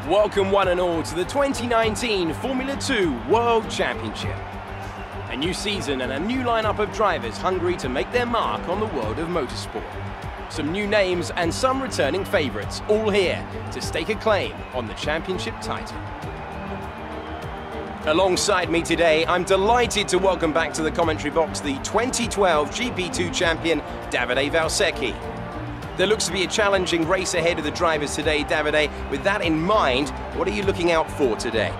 Welcome one and all to the 2019 Formula 2 World Championship. A new season and a new lineup of drivers hungry to make their mark on the world of motorsport. Some new names and some returning favourites, all here to stake a claim on the championship title. Alongside me today, I'm delighted to welcome back to the commentary box the 2012 GP2 champion, Davide Valsecchi. There looks to be a challenging race ahead of the drivers today, Davide. With that in mind, what are you looking out for today?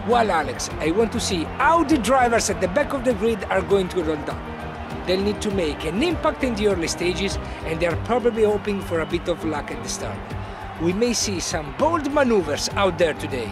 Well, Alex, I want to see how the drivers at the back of the grid are going to run down. They'll need to make an impact in the early stages, and they're probably hoping for a bit of luck at the start. We may see some bold maneuvers out there today.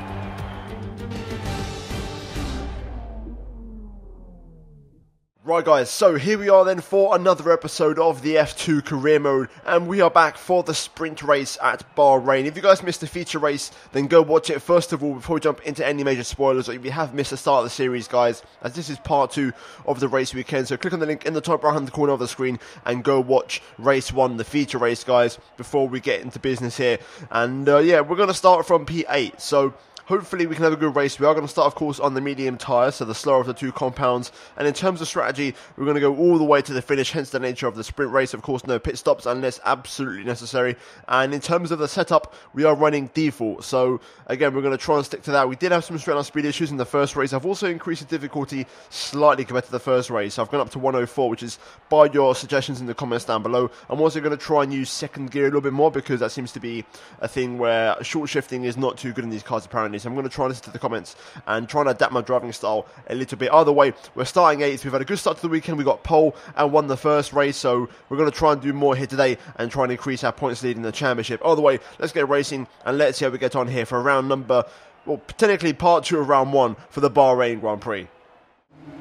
Right guys, so here we are then for another episode of the F2 Career Mode, and we are back for the sprint race at Bahrain. If you guys missed the feature race, then go watch it first of all before we jump into any major spoilers, or if you have missed the start of the series guys, as this is part 2 of the race weekend. So click on the link in the top right hand corner of the screen and go watch race 1, the feature race guys, before we get into business here. And yeah, we're going to start from P8, so hopefully we can have a good race. We are going to start, of course, on the medium tyres, so the slower of the two compounds. And in terms of strategy, we're going to go all the way to the finish, hence the nature of the sprint race. Of course, no pit stops unless absolutely necessary. And in terms of the setup, we are running default. So, again, we're going to try and stick to that. We did have some straight line speed issues in the first race. I've also increased the difficulty slightly compared to the first race. I've gone up to 104, which is by your suggestions in the comments down below. I'm also going to try and use second gear a little bit more, because that seems to be a thing where short shifting is not too good in these cars, apparently. So I'm going to try and listen to the comments and try and adapt my driving style a little bit. Either way, we're starting 8th. We've had a good start to the weekend. We got pole and won the first race, so we're going to try and do more here today and try and increase our points lead in the championship. Either way, let's get racing and let's see how we get on here for round number, well, technically part 2 of round 1 for the Bahrain Grand Prix.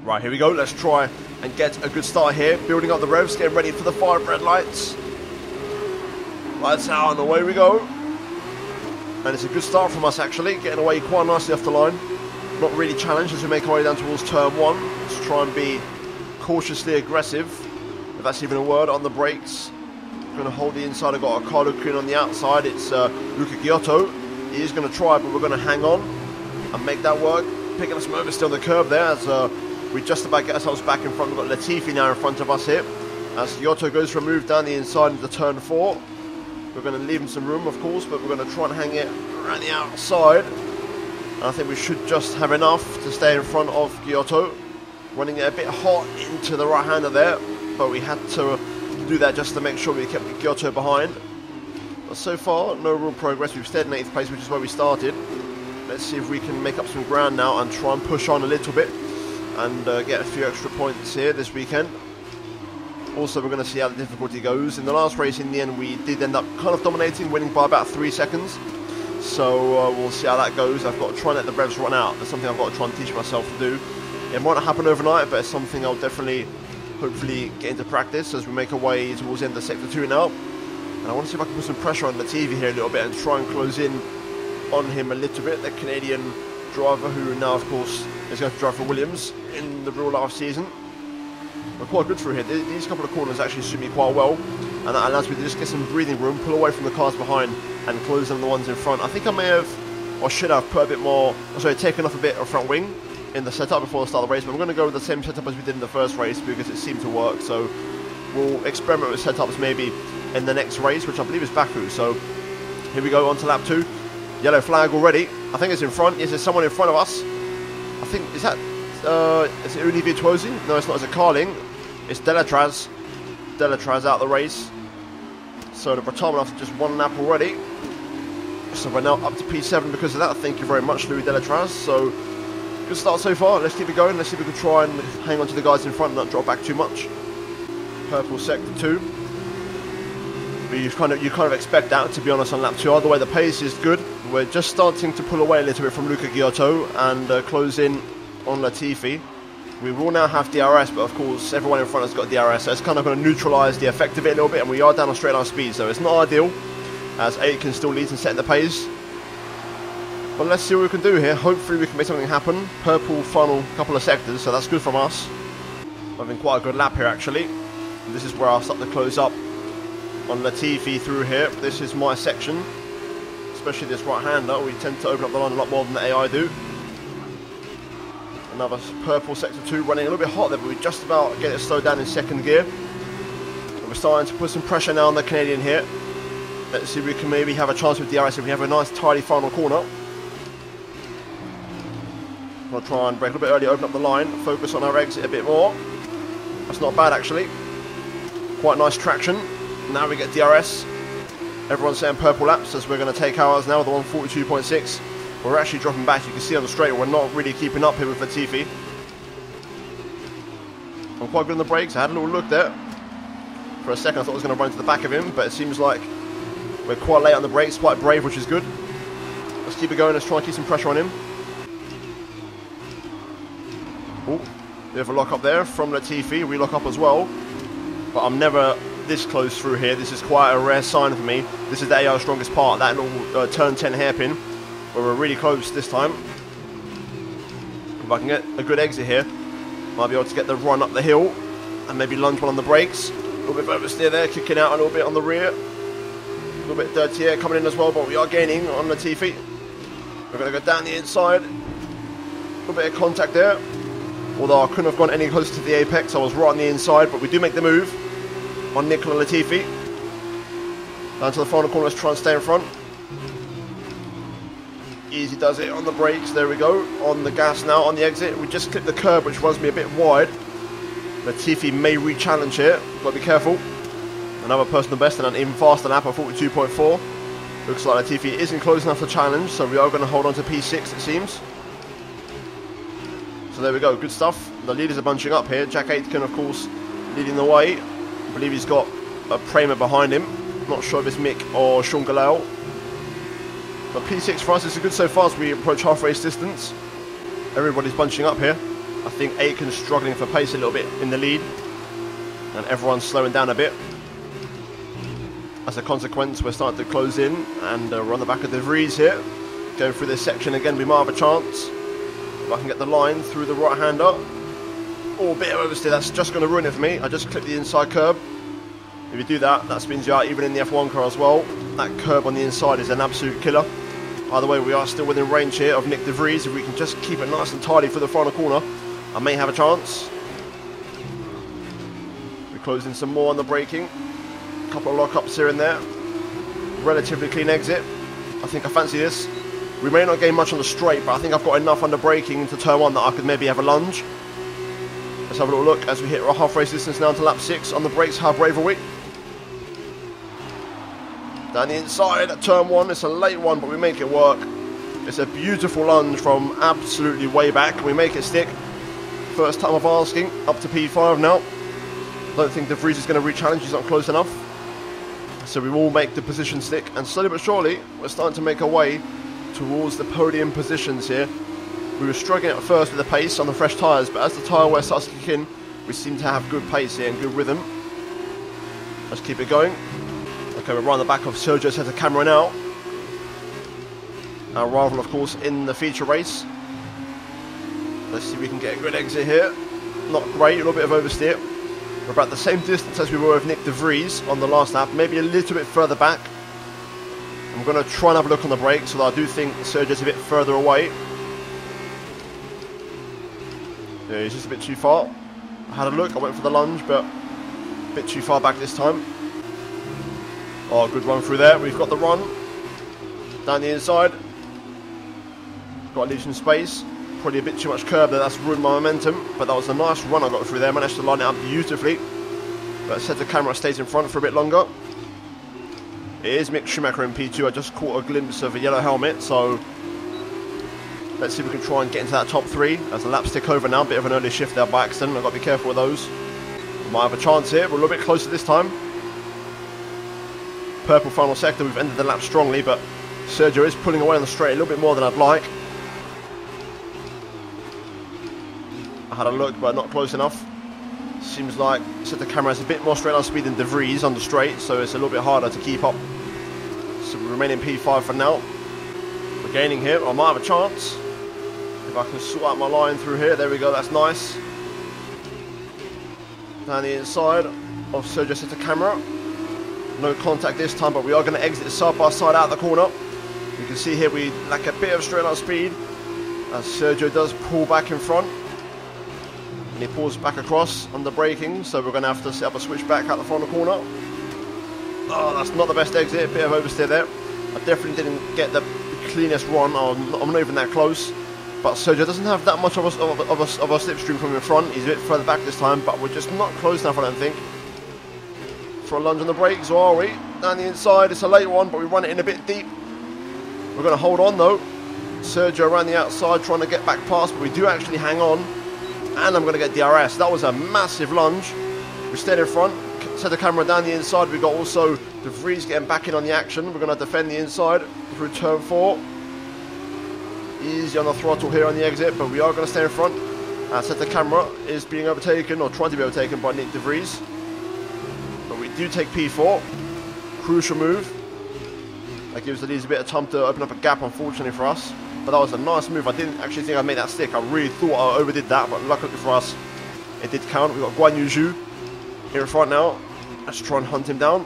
Right, here we go. Let's try and get a good start here. Building up the revs, getting ready for the 5 red lights. Lights out and away we go. And it's a good start from us actually, getting away quite nicely off the line. Not really challenged as we make our way down towards turn 1. Let's try and be cautiously aggressive, if that's even a word, on the brakes. Going to hold the inside. I've got a Carlo Kuhn on the outside. It's Luca Giotto. He is going to try, but we're going to hang on and make that work. Picking us some oversteer on the curb there as we just about get ourselves back in front. We've got Latifi now in front of us here. As Giotto goes for a move down the inside into turn 4. We're going to leave him some room, of course, but we're going to try and hang it around the outside. And I think we should just have enough to stay in front of Giotto. Running it a bit hot into the right-hander there, but we had to do that just to make sure we kept Giotto behind. But so far, no real progress. We've stayed in 8th place, which is where we started. Let's see if we can make up some ground now and try and push on a little bit and get a few extra points here this weekend. Also, we're going to see how the difficulty goes. In the last race, in the end, we did end up kind of dominating, winning by about 3 seconds. So we'll see how that goes. I've got to try and let the revs run out. That's something I've got to try and teach myself to do. It might not happen overnight, but it's something I'll definitely, hopefully, get into practice as we make our way towards the end of Sector 2 now. And I want to see if I can put some pressure on the TV here a little bit and try and close in on him a little bit. The Canadian driver who now, of course, is going to drive for Williams in the real life season. We're quite good through here. These couple of corners actually suit me quite well, and that allows me to just get some breathing room, pull away from the cars behind and close on the ones in front. I think I may have, or should have, put a bit more, taken off a bit of front wing in the setup before the start of the race, but I'm going to go with the same setup as we did in the first race because it seemed to work. So we'll experiment with setups maybe in the next race, which I believe is Baku. So here we go, on to lap 2. Yellow flag already. I think it's in front. Yes, there's someone in front of us. I think, is it Uni Virtuosi? No, it's not. It's a Carling. It's Delatraz. Delatraz out the race. So the Bretagne after just 1 lap already. So we're now up to P7 because of that. Thank you very much, Louis Delatraz. So good start so far. Let's keep it going. Let's see if we can try and hang on to the guys in front and not drop back too much. Purple sector 2. But you kind of expect that, to be honest, on lap 2. Either way, the pace is good. We're just starting to pull away a little bit from Luca Giotto and close in on Latifi. We will now have DRS, but of course everyone in front has got DRS, so it's kind of going to neutralise the effect of it a little bit, and we are down on straight line speed, so it's not ideal, as Aitken still leads and setting the pace. But let's see what we can do here. Hopefully we can make something happen. Purple final couple of sectors, so that's good from us. Having quite a good lap here actually. And this is where I'll start to close up on Latifi through here. This is my section. It's especially this right-hander. We tend to open up the line a lot more than the AI do. Another purple sector 2 running a little bit hot there, but we just about get it slowed down in second gear. And we're starting to put some pressure now on the Canadian here. Let's see if we can maybe have a chance with DRS if we have a nice tidy final corner. We'll try and brake a little bit early, open up the line, focus on our exit a bit more. That's not bad actually. Quite nice traction. Now we get DRS. Everyone's saying purple laps as we're going to take ours now with the 142.6. We're actually dropping back. You can see on the straight we're not really keeping up here with Latifi. I'm quite good on the brakes. I had a little look there. For a second I thought I was going to run into the back of him, but it seems like we're quite late on the brakes, quite brave, which is good. Let's keep it going. Let's try and keep some pressure on him. Oh, we have a lock up there from Latifi. We lock up as well. But I'm never this close through here. This is quite a rare sign for me. This is the AI's strongest part, that little turn 10 hairpin, where we're really close this time. If I can get a good exit here, might be able to get the run up the hill and maybe lunge one on the brakes. A little bit of oversteer there, kicking out a little bit on the rear. A little bit dirty air coming in as well, but we are gaining on Latifi. We're going to go down the inside. A little bit of contact there. Although I couldn't have gone any closer to the apex, I was right on the inside, but we do make the move on Nicola Latifi. Down to the final corner, let's try and stay in front. Easy does it on the brakes, there we go. On the gas now, on the exit. We just clipped the curb, which runs me a bit wide. Latifi may re-challenge here, got to be careful. Another personal best and an even faster lap of 42.4. Looks like Latifi isn't close enough to challenge, so we are going to hold on to P6 it seems. So there we go, good stuff. The leaders are bunching up here. Jack Aitken, of course, leading the way. I believe he's got a Prema behind him. Not sure if it's Mick or Sean Galal. But P6 for us is good so far as we approach half race distance. Everybody's bunching up here. I think Aitken's struggling for pace a little bit in the lead. And everyone's slowing down a bit. As a consequence, we're starting to close in. And we're on the back of De Vries here. Going through this section again, we might have a chance. If I can get the line through the right-hander. Oh, a bit of oversteer, that's just going to ruin it for me. I just clipped the inside curb. If you do that, that spins you out even in the F1 car as well. That curb on the inside is an absolute killer. Either way, we are still within range here of Nick De Vries. If we can just keep it nice and tidy for the final corner, I may have a chance. We're closing some more on the braking. A couple of lockups here and there. Relatively clean exit. I think I fancy this. We may not gain much on the straight, but I think I've got enough under braking into turn 1 that I could maybe have a lunge. Let's have a little look as we hit our half race distance now to lap 6 on the brakes. How brave are we? Down the inside at turn 1. It's a late one, but we make it work. It's a beautiful lunge from absolutely way back. We make it stick. First time of asking. Up to P5 now. Don't think De Vries is going to re-challenge. He's not close enough. So we will make the position stick. And slowly but surely, we're starting to make our way towards the podium positions here. We were struggling at first with the pace on the fresh tyres, but as the tyre wear starts to kick in, we seem to have good pace here and good rhythm. Let's keep it going. Okay, we're right on the back of Sergio set a camera now. Our rival, of course, in the feature race. Let's see if we can get a good exit here. Not great, a little bit of oversteer. We're about the same distance as we were with Nick De Vries on the last lap, maybe a little bit further back. I'm going to try and have a look on the brakes, although I do think Sergio's a bit further away. Yeah, he's just a bit too far. I had a look, I went for the lunge, but a bit too far back this time. Oh, good run through there. We've got the run. Down the inside. Got to leave some space. Probably a bit too much curb there, that's ruined my momentum. But that was a nice run I got through there. Managed to line it up beautifully. But set the camera stays in front for a bit longer. It is Mick Schumacher in P2. I just caught a glimpse of a yellow helmet, so let's see if we can try and get into that top 3 as the laps tick over now. Bit of an early shift there by accident. I've got to be careful with those. Might have a chance here. We're a little bit closer this time. Purple final sector. We've ended the lap strongly, but Sergio is pulling away on the straight a little bit more than I'd like. I had a look, but not close enough. Seems like the camera has a bit more straight line speed than De Vries on the straight, so it's a little bit harder to keep up. So we remain in P5 for now. We're gaining here. I might have a chance if I can sort out my line through here. There we go, that's nice. Down the inside of Sergio set a camera. No contact this time, but we are going to exit side by side out the corner. You can see here we lack a bit of straight line speed as Sergio does pull back in front. And he pulls back across under braking, so we're going to have to set up a switch back out the front corner. Oh, that's not the best exit, bit of oversteer there. I definitely didn't get the cleanest run, I'm not even that close. But Sergio doesn't have that much of a slipstream from in front. He's a bit further back this time, but we're just not close enough, I don't think. For a lunge on the brakes, or are we? Down the inside, it's a late one, but we run it in a bit deep. We're going to hold on though. Sergio around the outside trying to get back past, but we do actually hang on. And I'm going to get DRS. That was a massive lunge. We stayed in front, set the camera down the inside. We've got also De Vries getting back in on the action. We're going to defend the inside through turn 4. Easy on the throttle here on the exit, but we are going to stay in front. Set the camera is being overtaken, or trying to be overtaken by Nick De Vries. But we do take P4. Crucial move. That gives the leads a bit of time to open up a gap, unfortunately for us. But that was a nice move. I didn't actually think I'd make that stick. I really thought I overdid that, but luckily for us, it did count. We've got Guan Yu Zhu here in front now. Let's try and hunt him down.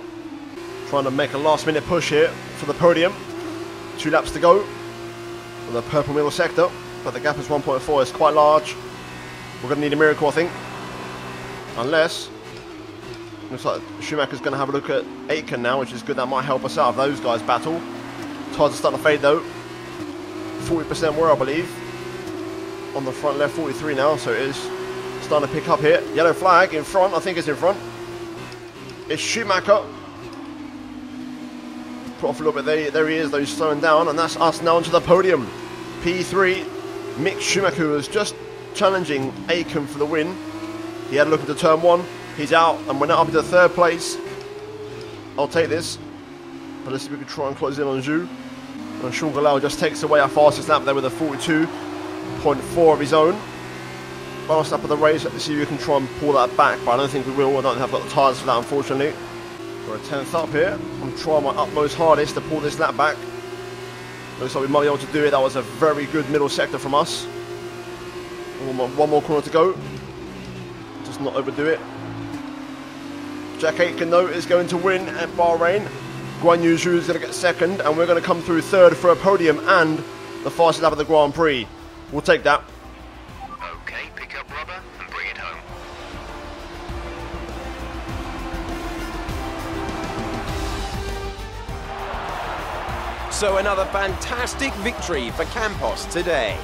Trying to make a last minute push here for the podium. 2 laps to go. The purple middle sector, but the gap is 1.4. It's quite large. We're going to need a miracle, I think. Unless, looks like Schumacher's going to have a look at Aitken now, which is good. That might help us out if those guys battle. Tires are starting to fade though. 40% were, I believe. On the front left, 43 now, so it is starting to pick up here. Yellow flag in front, I think it's in front. It's Schumacher. Put off a little bit, there he is, though he's slowing down, and that's us now onto the podium. P3, Mick Schumacher was just challenging Aitken for the win. He had a look into turn 1, he's out, and we're now up into 3rd place. I'll take this, but let's see if we can try and close in on Zhu. And Sean Galal just takes away our fastest lap there with a 42.4 of his own. Last lap of the race, let's see if we can try and pull that back, but I don't think we will. I don't have got the tyres for that, unfortunately. We're a 10th up here. I'm trying my utmost hardest to pull this lap back. Looks like we might be able to do it. That was a very good middle sector from us. One more corner to go. Just not overdo it. Jack Aitken, though, is going to win at Bahrain. Guan Yu Zhu is going to get 2nd, and we're going to come through 3rd for a podium and the fastest lap of the Grand Prix. We'll take that. Okay, pick up rubber and bring it home. So another fantastic victory for Campos today.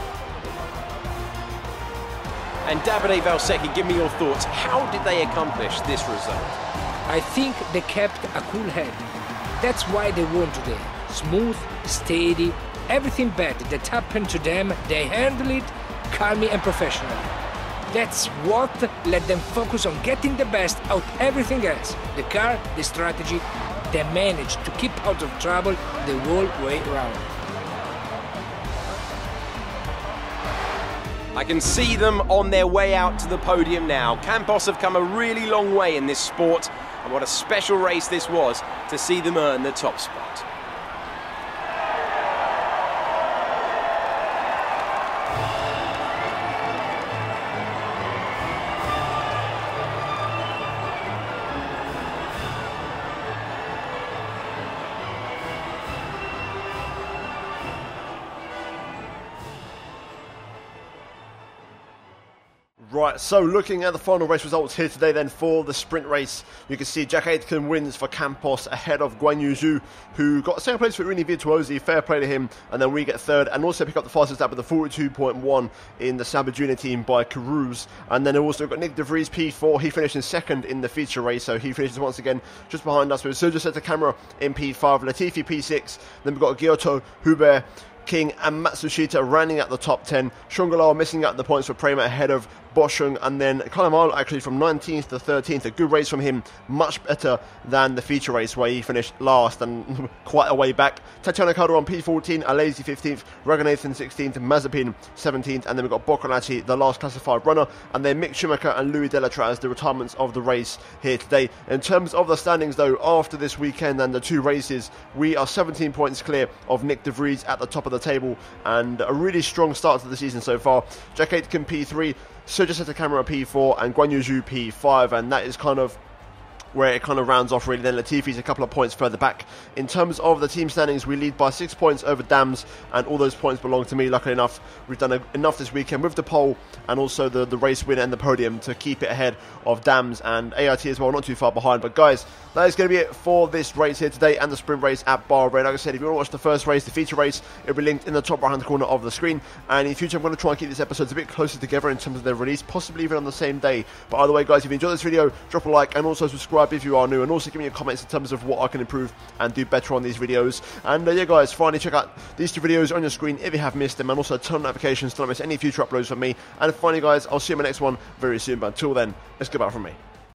And Davide Valsecchi, give me your thoughts. How did they accomplish this result? I think they kept a cool head. That's why they won today. Smooth, steady, everything bad that happened to them, they handled it calmly and professionally. That's what let them focus on getting the best out of everything else. The car, the strategy, they managed to keep out of trouble the whole way around. I can see them on their way out to the podium now. Campos have come a really long way in this sport, and what a special race this was to see them earn the top spot. Right, so looking at the final race results here today then for the sprint race, you can see Jack Aitken wins for Campos ahead of Guan Yu Zhu, who got second place for Uni Virtuosi, fair play to him, and then we get 3rd, and also pick up the fastest lap with the 42.1 in the Sauber Junior team by Carouse, and then also got Nick De Vries P4, he finished in 2nd in the feature race, so he finishes once again just behind us with Sergio set the camera in P5, Latifi P6, then we've got Giotto, Hubert, King and Matsushita running at the top 10. Shungalo missing out the points for Prema ahead of Boschung, and then Kalamal actually from 19th to 13th. A good race from him, much better than the feature race where he finished last and quite a way back. Tatiana Calderon P14, Alazy 15th, Raganathan 16th, Mazepin 17th, and then we've got Boccolacci, the last classified runner, and then Mick Schumacher and Louis Delatraz, the retirements of the race here today. In terms of the standings though, after this weekend and the 2 races, we are 17 points clear of Nick De Vries at the top of the table, and a really strong start to the season so far. Jack Aitken P3, Sergio set the camera P4, and Guan Yu Zhu P5, and that is kind of where it kind of rounds off really. Then Latifi's a couple of points further back. In terms of the team standings, we lead by 6 points over Dams, and all those points belong to me. Luckily enough, we've done enough this weekend with the pole and also the race win and the podium to keep it ahead of Dams and AIT as well, not too far behind. But guys, that is going to be it for this race here today and the sprint race at Bahrain. Like I said, if you want to watch the first race, the feature race, it'll be linked in the top right hand corner of the screen. And in future, I'm going to try and keep these episodes a bit closer together in terms of their release, possibly even on the same day. But either way, guys, if you enjoyed this video, drop a like and also subscribe if you are new, and also give me your comments in terms of what I can improve and do better on these videos. And yeah, guys, finally check out these 2 videos on your screen if you have missed them, and also turn on notifications to not miss any future uploads from me. And finally, guys, I'll see you in my next one very soon. But until then, let's get back from me.